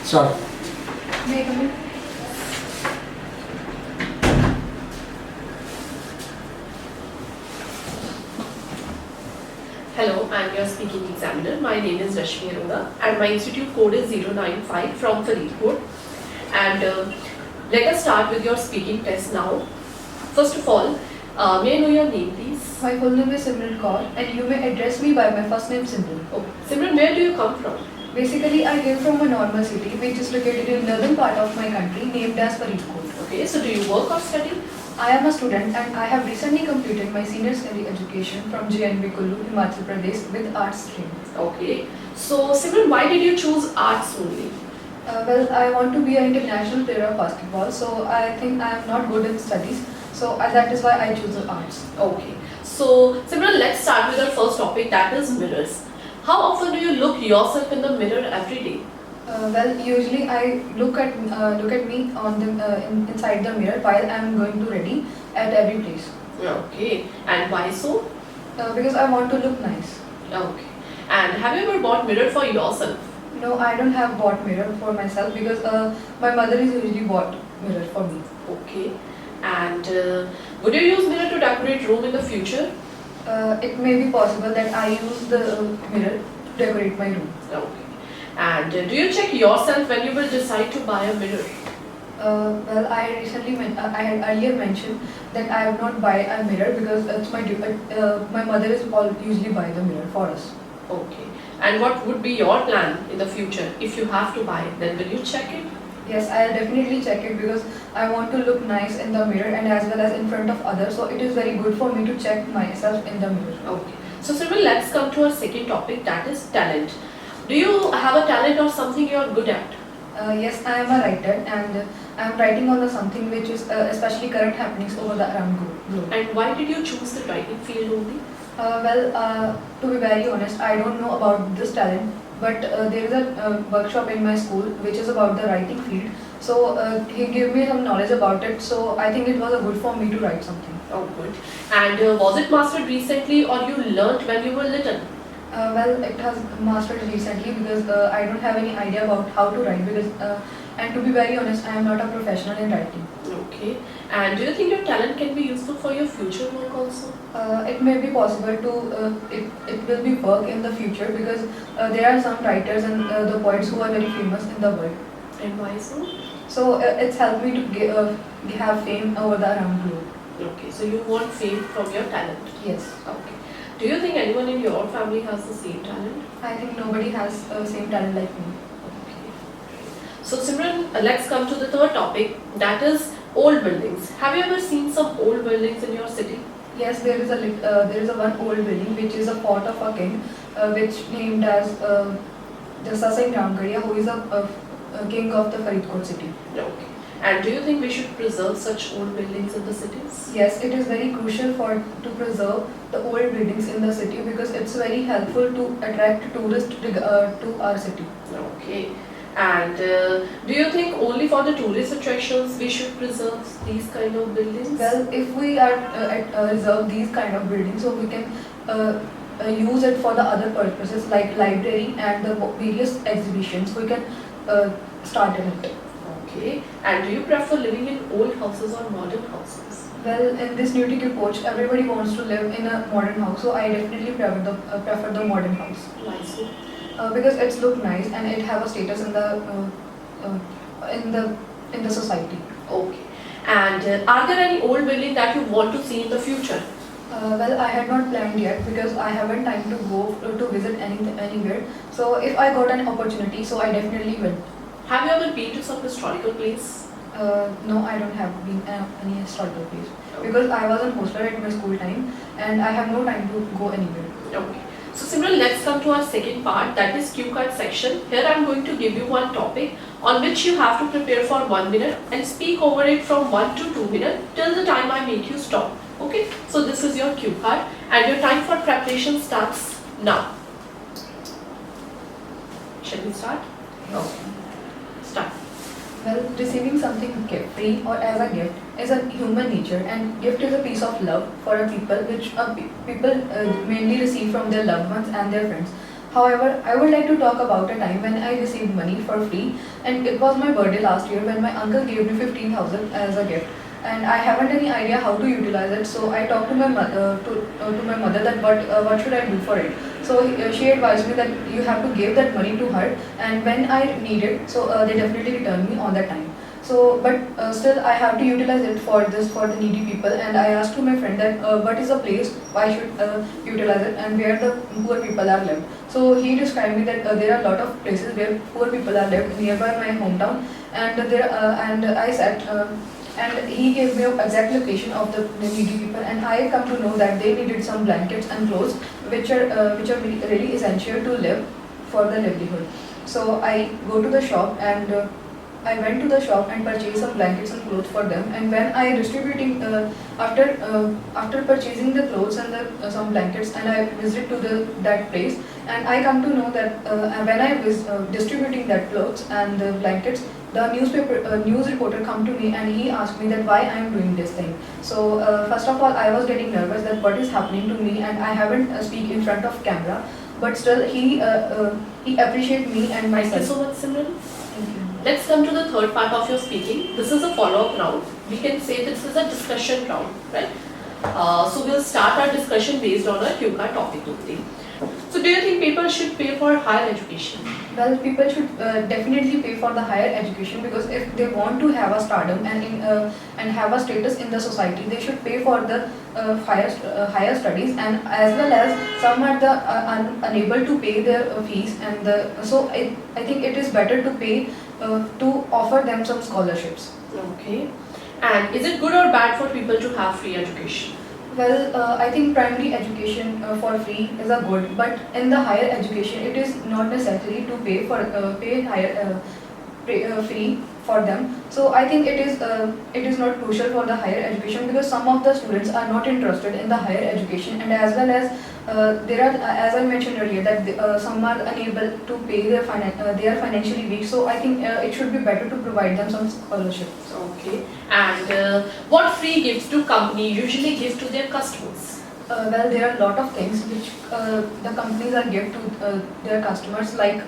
Start. May I come in? Hello, I'm your speaking examiner. My name is Rashmi Arora and my institute code is 095 from Faridkot. And let us start with your speaking test now. First of all, may I know your name please? My full name is Faridkot and you may address me by my first name Simran. Oh, Simran, where do you come from? Basically, I hail from a normal city which is located in northern part of my country named as Faridkot. Okay, so do you work or study? I am a student and I have recently completed my senior secondary education from JNV Kullu, Himachal Pradesh with arts stream. Okay, so Simran, why did you choose arts only? Well, I want to be an international player of basketball, so I think I am not good in studies, so that is why I choose the arts. Okay, so Simran, let's start with our first topic, that is mirrors. How often do you look yourself in the mirror every day? Well, usually I look at me on the inside the mirror while I am going to ready at every place. Okay, and why so? Because I want to look nice. Okay, and have you ever bought mirror for yourself? No, I don't have bought mirror for myself because my mother is usually bought mirror for me. Okay, and would you use mirror to decorate room in the future? It may be possible that I use the mirror to decorate my room. Okay, and do you check yourself when you will decide to buy a mirror? Well, I I had earlier mentioned that I have not buy a mirror because it's my mother is usually buy the mirror for us. Okay, and what would be your plan in the future? If you have to buy it, then will you check it? Yes, I'll definitely check it because I want to look nice in the mirror and as well as in front of others. So it is very good for me to check myself in the mirror. Okay, so Simran, let's come to our second topic, that is talent. Do you have a talent or something you are good at? Yes, I am a writer and I am writing on the something which is especially current happenings over the around globe. And why did you choose the writing field only? To be very honest, I don't know about this talent, but there is a workshop in my school which is about the writing field. So he gave me some knowledge about it. So I think it was a good for me to write something. Oh, good. And was it mastered recently or you learnt when you were little? Well, it has mastered recently because I don't have any idea about how to write because, and to be very honest, I am not a professional in writing. Okay. And do you think your talent can be useful for your future work also? It may be possible to, it will be work in the future because there are some writers and the poets who are very famous in the world. And why so? So it's helped me to have fame over the around globe. Okay, so you want fame from your talent? Yes. Okay. Do you think anyone in your family has the same talent? I think nobody has the same talent like me. Okay. So Simran, let's come to the third topic, that is old buildings. Have you ever seen some old buildings in your city? Yes, there is a one old building which is a fort of a king, which named as the Sasai Ramgarhia, who is a king of the Faridkot city. Okay. And do you think we should preserve such old buildings in the cities? Yes, it is very crucial to preserve the old buildings in the city because it's very helpful to attract tourists to our city. Okay. And do you think only for the tourist attractions we should preserve these kind of buildings? Well, if we are reserve these kind of buildings, so we can use it for the other purposes like library and the various exhibitions. We can start it. Okay. And do you prefer living in old houses or modern houses? Well, in this new ticket coach, everybody wants to live in a modern house, so I definitely prefer the modern house. Why so? Because it's look nice and it have a status in the society. Okay. And are there any old building that you want to see in the future? Well, I had not planned yet because I haven't time to go to visit anywhere. So if I got an opportunity, so I definitely will. Have you ever been to some historical place? No, I don't have been any historical place because I was in hostel at my school time and I have no time to go anywhere. Okay. So Simran, let's come to our second part, that is cue card section. Here I am going to give you one topic on which you have to prepare for 1 minute and speak over it from 1 to 2 minutes till the time I make you stop. Okay. So this is your cue card and your time for preparation starts now. Shall we start? Okay. Start. Well, receiving something free or as a gift is a human nature, and gift is a piece of love for a people which people mainly receive from their loved ones and their friends. However, I would like to talk about a time when I received money for free, and it was my birthday last year when my uncle gave me 15,000 as a gift. And I haven't any idea how to utilize it, so I talked to my mother that what should I do for it. So she advised me that you have to give that money to her, and when I need it, so they definitely return me on that time. So, but still I have to utilize it for the needy people, and I asked to my friend that what is a place I should utilize it and where the poor people are lived. So he described me that there are a lot of places where poor people are lived nearby my hometown, and I said. And he gave me an exact location of the needy people, and I come to know that they needed some blankets and clothes, which are really essential to live for the livelihood. So I go to the shop, and I went to the shop and purchased some blankets and clothes for them. And when I distributing after purchasing the clothes and some blankets, and I visit to that place, and I come to know that when I was distributing that clothes and the blankets, the news reporter come to me, and he asked me that why I am doing this thing. So first of all, I was getting nervous that what is happening to me, and I haven't speak in front of camera. But still, he appreciate me and Thank myself. you so much, Simran. Thank you. Let's come to the third part of your speaking. This is a follow-up round. We can say this is a discussion round, right? So we'll start our discussion based on a cue card topic only. So do you think people should pay for higher education? Well, people should definitely pay for the higher education, because if they want to have a stardom and have a status in the society, they should pay for the higher studies, and as well as some are unable to pay their fees, and so I think it is better to pay to offer them some scholarships. Okay. And is it good or bad for people to have free education? Well, I think primary education for free is a good, but in the higher education, it is not necessary to pay for free for them. So I think it is not crucial for the higher education, because some of the students are not interested in the higher education, and as well as there are, as I mentioned earlier, that some are unable to pay they are financially weak. So I think it should be better to provide them some scholarships. Okay. And what free gifts do company usually give to their customers? Well, there are a lot of things which the companies are give to their customers, like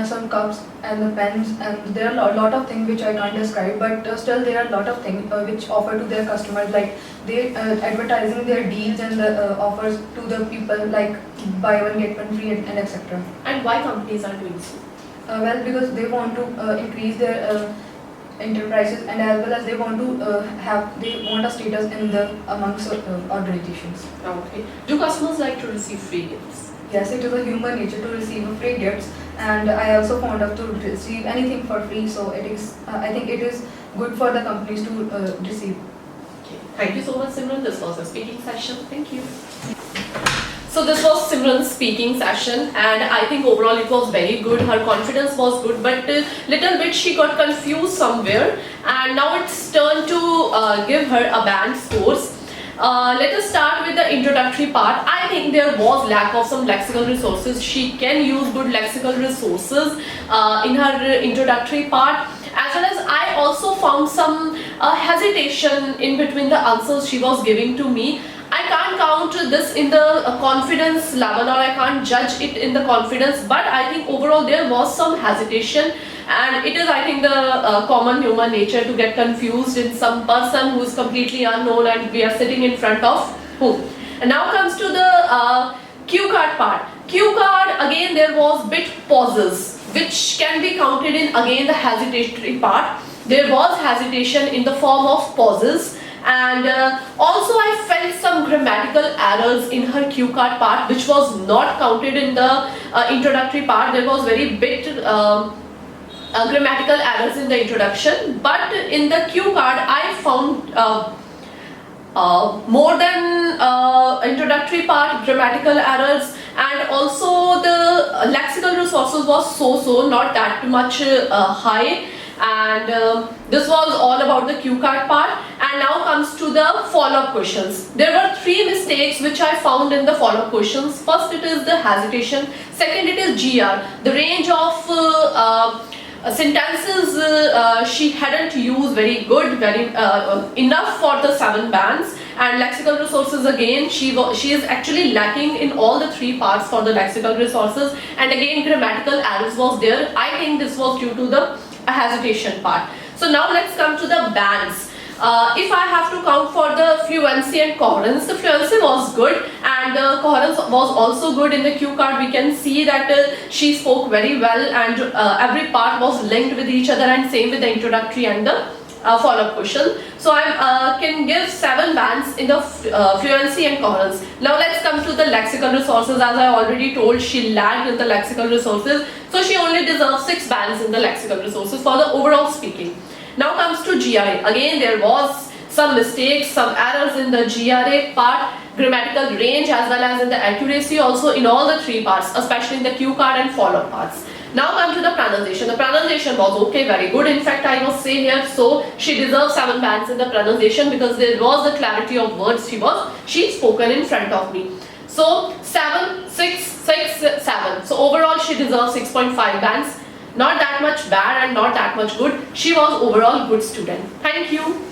some cups and the pens, and there are a lot of things which I can't describe, but still there are a lot of things which offer to their customers, like they advertising their deals and the offers to the people, like buy one get one free, and etc. And why companies are doing so? Well, because they want to increase their enterprises, and as well as they want a status in the amongst organizations. Okay. Do customers like to receive free gifts? Yes, it is a human nature to receive free gifts, and I also fond of to receive anything for free. So it is, I think it is good for the companies to receive. Okay. Thank you so much, Simran. This was a speaking session. Thank you. So this was Simran's speaking session, and I think overall it was very good. Her confidence was good, but little bit she got confused somewhere, and now it's turn to give her a band scores. Let us start with the introductory part. I think there was lack of some lexical resources. She can use good lexical resources in her introductory part, as well as I also found some hesitation in between the answers she was giving to me. I can't count this in the confidence level, or I can't judge it in the confidence, but I think overall there was some hesitation, and it is, I think, the common human nature to get confused in some person who is completely unknown and we are sitting in front of whom. And now comes to the cue card part. Cue card, again there was bit pauses, which can be counted in again the hesitatory part. There was hesitation in the form of pauses. And also I felt some grammatical errors in her cue card part, which was not counted in the introductory part. There was very bit grammatical errors in the introduction, but in the cue card I found more than introductory part grammatical errors, and also the lexical resources was so not that much high. And this was all about the cue card part. And now comes to the follow-up questions. There were 3 mistakes which I found in the follow-up questions. First, it is the hesitation. Second, it is GR. The range of sentences she hadn't used very good, very enough for the 7 bands. And lexical resources, again, she is actually lacking in all the three parts for the lexical resources, and again grammatical errors was there. I think this was due to the hesitation part. So now let's come to the bands. If I have to count for the fluency and coherence, the fluency was good and the coherence was also good. In the cue card we can see that she spoke very well, and every part was linked with each other, and same with the introductory and the follow-up question. So I can give 7 bands in the fluency and coherence. Now let's come to the lexical resources. As I already told, she lagged in the lexical resources, so she only deserves 6 bands in the lexical resources for the overall speaking. Now comes to GRA. Again, there was some mistakes, some errors in the GRA part, grammatical range as well as in the accuracy also in all the 3 parts, especially in the cue card and follow-up parts. Now come to the pronunciation. The pronunciation was okay, very good. In fact, I must say here, so she deserves 7 bands in the pronunciation because there was the clarity of words she spoken in front of me. So 7, 6, 6, 7. So overall she deserves 6.5 bands. Not that much bad and not that much good. She was overall good student. Thank you.